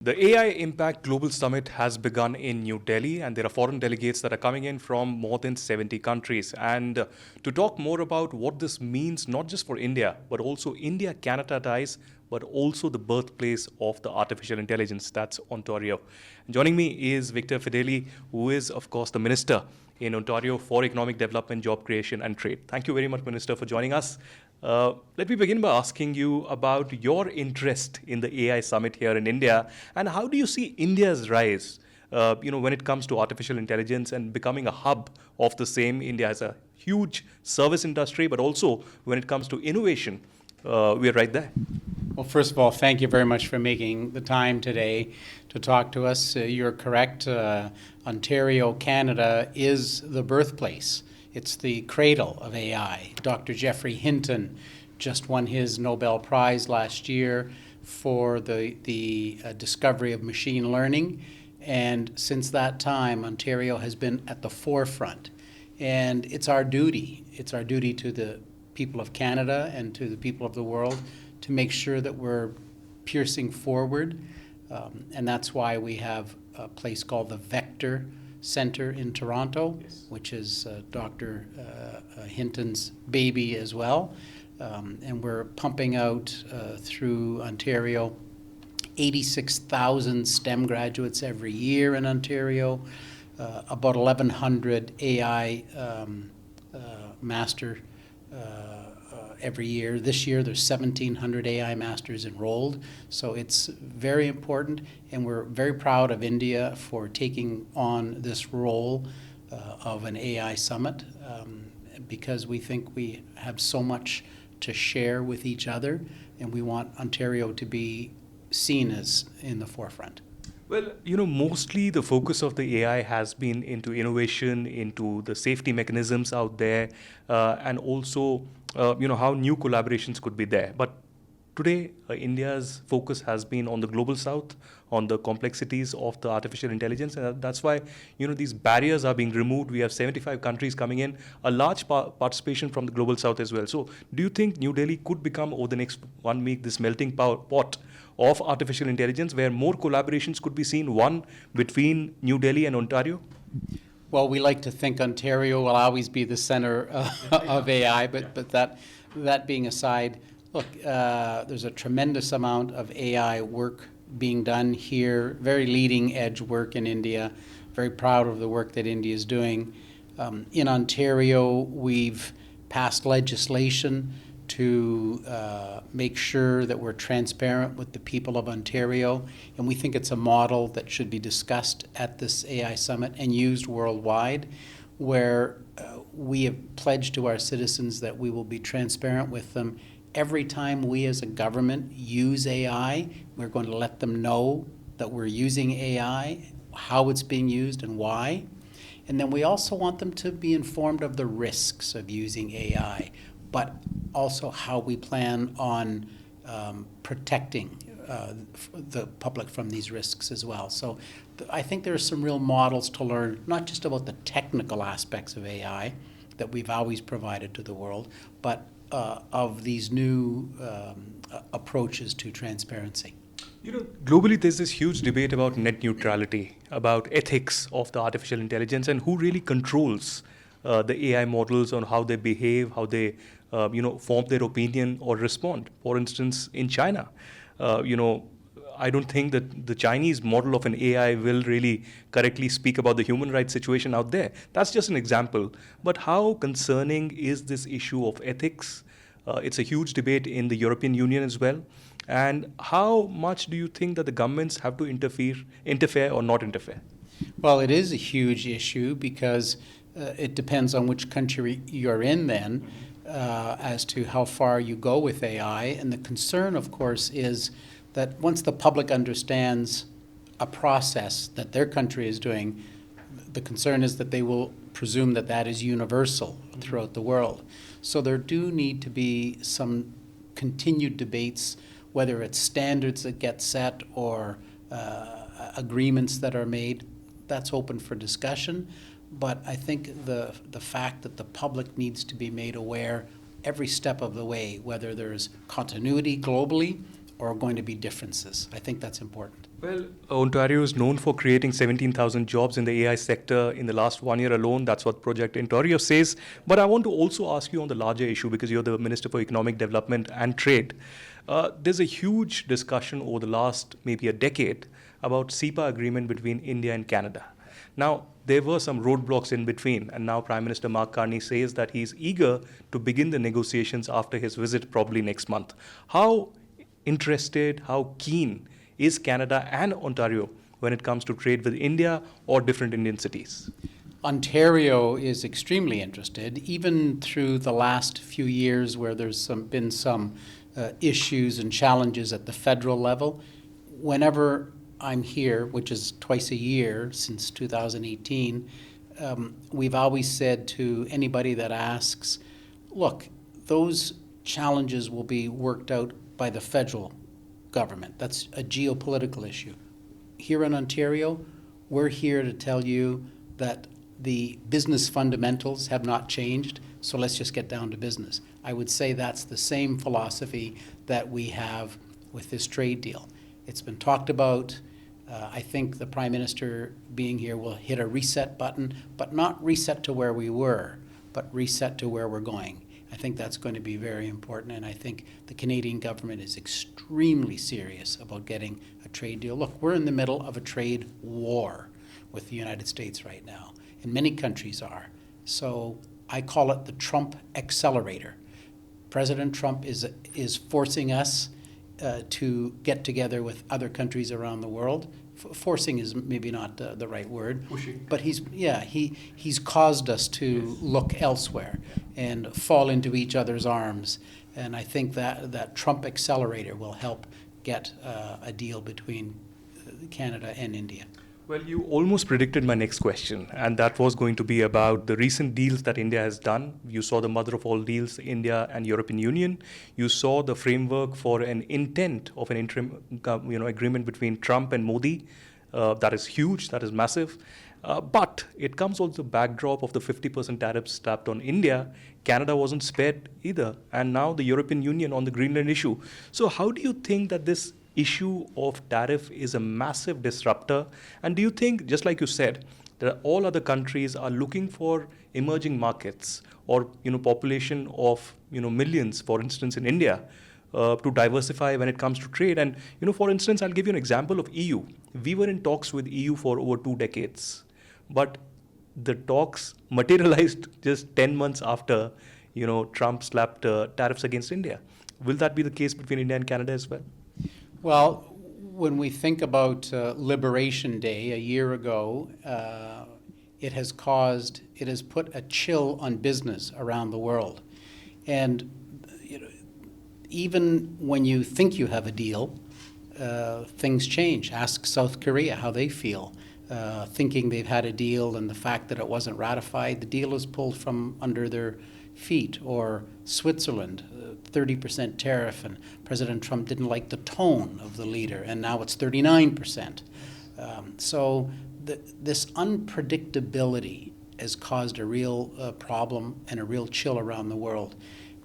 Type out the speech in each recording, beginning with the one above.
The AI Impact Global Summit has begun in New Delhi, and there are foreign delegates that are coming in from more than 70 countries. And to talk more about what this means, not just for India, but also India-Canada ties, but also the birthplace of the artificial intelligence, that's Ontario. Joining me is Victor Fedeli, who is, of course, the Minister in Ontario for Economic Development, Job Creation and Trade. Thank you very much, Minister, for joining us. Let me begin by asking you about your interest in the AI Summit here in India, and how do you see India's rise, when it comes to artificial intelligence and becoming a hub of the same. India has a huge service industry, but also when it comes to innovation, we're right there. Well, first of all, thank you very much for making the time today to talk to us. You're correct. Ontario, Canada is the birthplace. It's the cradle of AI. Dr. Geoffrey Hinton just won his Nobel Prize last year for the discovery of machine learning. And since that time, Ontario has been at the forefront. And it's our duty. It's our duty to the people of Canada and to the people of the world to make sure that we're piercing forward. And that's why we have a place called the Vector Center in Toronto, yes, which is Dr. Hinton's baby as well. And we're pumping out through Ontario 86,000 STEM graduates every year in Ontario, about 1,100 AI master every year. This year there's 1,700 AI masters enrolled, so it's very important, and we're very proud of India for taking on this role of an AI summit because we think we have so much to share with each other, and we want Ontario to be seen as in the forefront. Well, mostly the focus of the AI has been into innovation, into the safety mechanisms out there, and also, how new collaborations could be there. But today, India's focus has been on the global south, on the complexities of the artificial intelligence, and that's why, these barriers are being removed. We have 75 countries coming in, a large participation from the global south as well. So do you think New Delhi could become, over the next 1 week, this melting pot of artificial intelligence, where more collaborations could be seen, one between New Delhi and Ontario? Well, we like to think Ontario will always be the center of AI, but that being aside, look, there's a tremendous amount of AI work being done here, very leading edge work in India. Very proud of the work that India is doing. In Ontario, we've passed legislation to make sure that we're transparent with the people of Ontario, and we think it's a model that should be discussed at this AI Summit and used worldwide, where we have pledged to our citizens that we will be transparent with them. Every time we as a government use AI, we're going to let them know that we're using AI, how it's being used and why. And then we also want them to be informed of the risks of using AI, but also how we plan on protecting the public from these risks as well. So I think there are some real models to learn, not just about the technical aspects of AI that we've always provided to the world, but of these new approaches to transparency. Globally, there's this huge debate about net neutrality, about ethics of the artificial intelligence, and who really controls the AI models on how they behave, how they form their opinion or respond. For instance, in China, I don't think that the Chinese model of an AI will really correctly speak about the human rights situation out there. That's just an example. But how concerning is this issue of ethics? It's a huge debate in the European Union as well. And how much do you think that the governments have to interfere or not interfere? Well, it is a huge issue because it depends on which country you're in then as to how far you go with AI. And the concern, of course, is that once the public understands a process that their country is doing, the concern is that they will presume that that is universal throughout the world. So there do need to be some continued debates, whether it's standards that get set or agreements that are made. That's open for discussion. But I think the fact that the public needs to be made aware every step of the way, whether there's continuity globally or going to be differences. I think that's important. Well, Ontario is known for creating 17,000 jobs in the AI sector in the last 1 year alone. That's what Project Ontario says. But I want to also ask you on the larger issue, because you're the Minister for Economic Development and Trade. There's a huge discussion over the last maybe a decade about CEPA agreement between India and Canada. Now, there were some roadblocks in between, and now Prime Minister Mark Carney says that he's eager to begin the negotiations after his visit probably next month. How interested, how keen is Canada and Ontario when it comes to trade with India or different Indian cities? Ontario is extremely interested, even through the last few years where there's been some issues and challenges at the federal level. Whenever I'm here, which is twice a year since 2018, we've always said to anybody that asks, look, those challenges will be worked out by the federal government. That's a geopolitical issue. Here in Ontario, we're here to tell you that the business fundamentals have not changed, so let's just get down to business. I would say that's the same philosophy that we have with this trade deal. It's been talked about. I think the Prime Minister being here will hit a reset button, but not reset to where we were, but reset to where we're going. I think that's going to be very important, and I think the Canadian government is extremely serious about getting a trade deal. Look, we're in the middle of a trade war with the United States right now, and many countries are. So I call it the Trump accelerator. President Trump is forcing us to get together with other countries around the world. Forcing is maybe not the right word. Pushing. But he's caused us to look elsewhere and fall into each other's arms. And I think that Trump accelerator will help get a deal between Canada and India. Well, you almost predicted my next question, and that was going to be about the recent deals that India has done. You saw the mother of all deals, India and European Union. You saw the framework for an intent of an interim agreement between Trump and Modi. That is huge, that is massive. But it comes also the backdrop of the 50% tariffs slapped on India. Canada wasn't spared either. And now the European Union on the Greenland issue. So how do you think that this issue of tariff is a massive disruptor? And do you think, just like you said, that all other countries are looking for emerging markets or population of millions, for instance, in India, to diversify when it comes to trade? And for instance, I'll give you an example of EU. We were in talks with EU for over 2 decades, but the talks materialized just 10 months after Trump slapped tariffs against India. Will that be the case between India and Canada as well? Well, when we think about Liberation Day a year ago, it has put a chill on business around the world. And even when you think you have a deal, things change. Ask South Korea how they feel, thinking they've had a deal, and the fact that it wasn't ratified, the deal is pulled from under their feet. Or Switzerland, 30% tariff, and President Trump didn't like the tone of the leader, and now it's 39%. So this unpredictability has caused a real problem and a real chill around the world.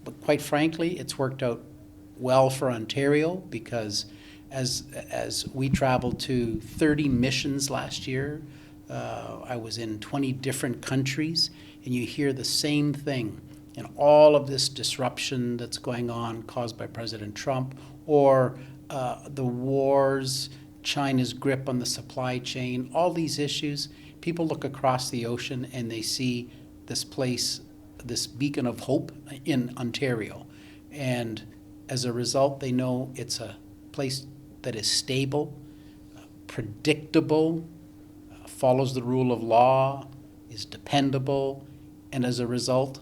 But quite frankly, it's worked out well for Ontario, because as we traveled to 30 missions last year, I was in 20 different countries, and you hear the same thing. And all of this disruption that's going on caused by President Trump, or the wars, China's grip on the supply chain, all these issues, people look across the ocean and they see this place, this beacon of hope in Ontario. And as a result, they know it's a place that is stable, predictable, follows the rule of law, is dependable, and as a result,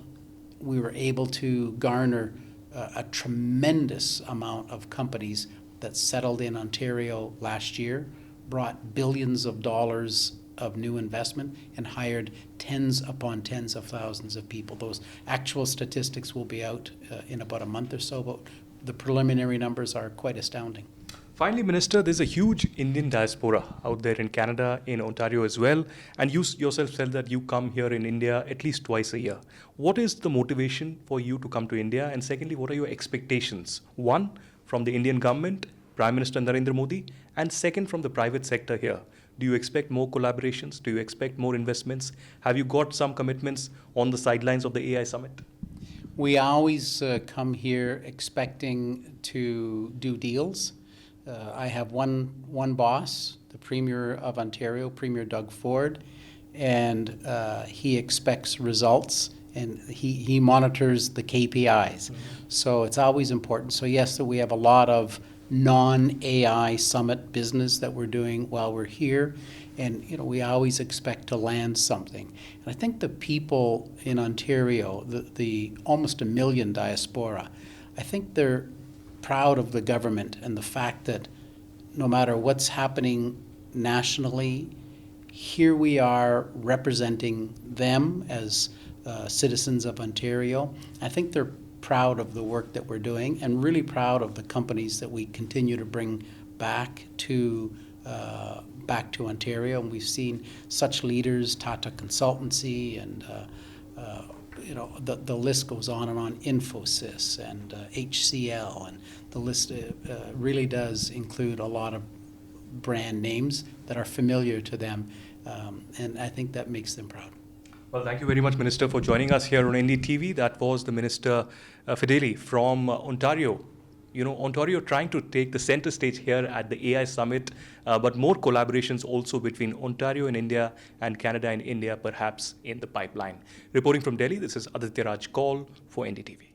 we were able to garner a tremendous amount of companies that settled in Ontario last year, brought billions of dollars of new investment, and hired tens upon tens of thousands of people. Those actual statistics will be out in about a month or so, but the preliminary numbers are quite astounding. Finally, Minister, there's a huge Indian diaspora out there in Canada, in Ontario as well. And you yourself said that you come here in India at least twice a year. What is the motivation for you to come to India? And secondly, what are your expectations? One, from the Indian government, Prime Minister Narendra Modi, and second from the private sector here. Do you expect more collaborations? Do you expect more investments? Have you got some commitments on the sidelines of the AI summit? We always come here expecting to do deals. I have one boss, the Premier of Ontario, Premier Doug Ford, and he expects results, and he monitors the KPIs. So it's always important. So yes, we have a lot of non-AI summit business that we're doing while we're here, and we always expect to land something. And I think the people in Ontario, the almost 1 million diaspora, I think they're proud of the government and the fact that no matter what's happening nationally, here we are representing them as citizens of Ontario. I think they're proud of the work that we're doing and really proud of the companies that we continue to bring back to Ontario. And we've seen such leaders, Tata Consultancy, and the list goes on and on, Infosys and HCL, and the list really does include a lot of brand names that are familiar to them, and I think that makes them proud. Well, thank you very much, Minister, for joining us here on NDTV. That was the Minister Fedeli from Ontario. Ontario trying to take the center stage here at the AI Summit, but more collaborations also between Ontario and India and Canada and India perhaps in the pipeline. Reporting from Delhi, this is Aditya Kaul for NDTV.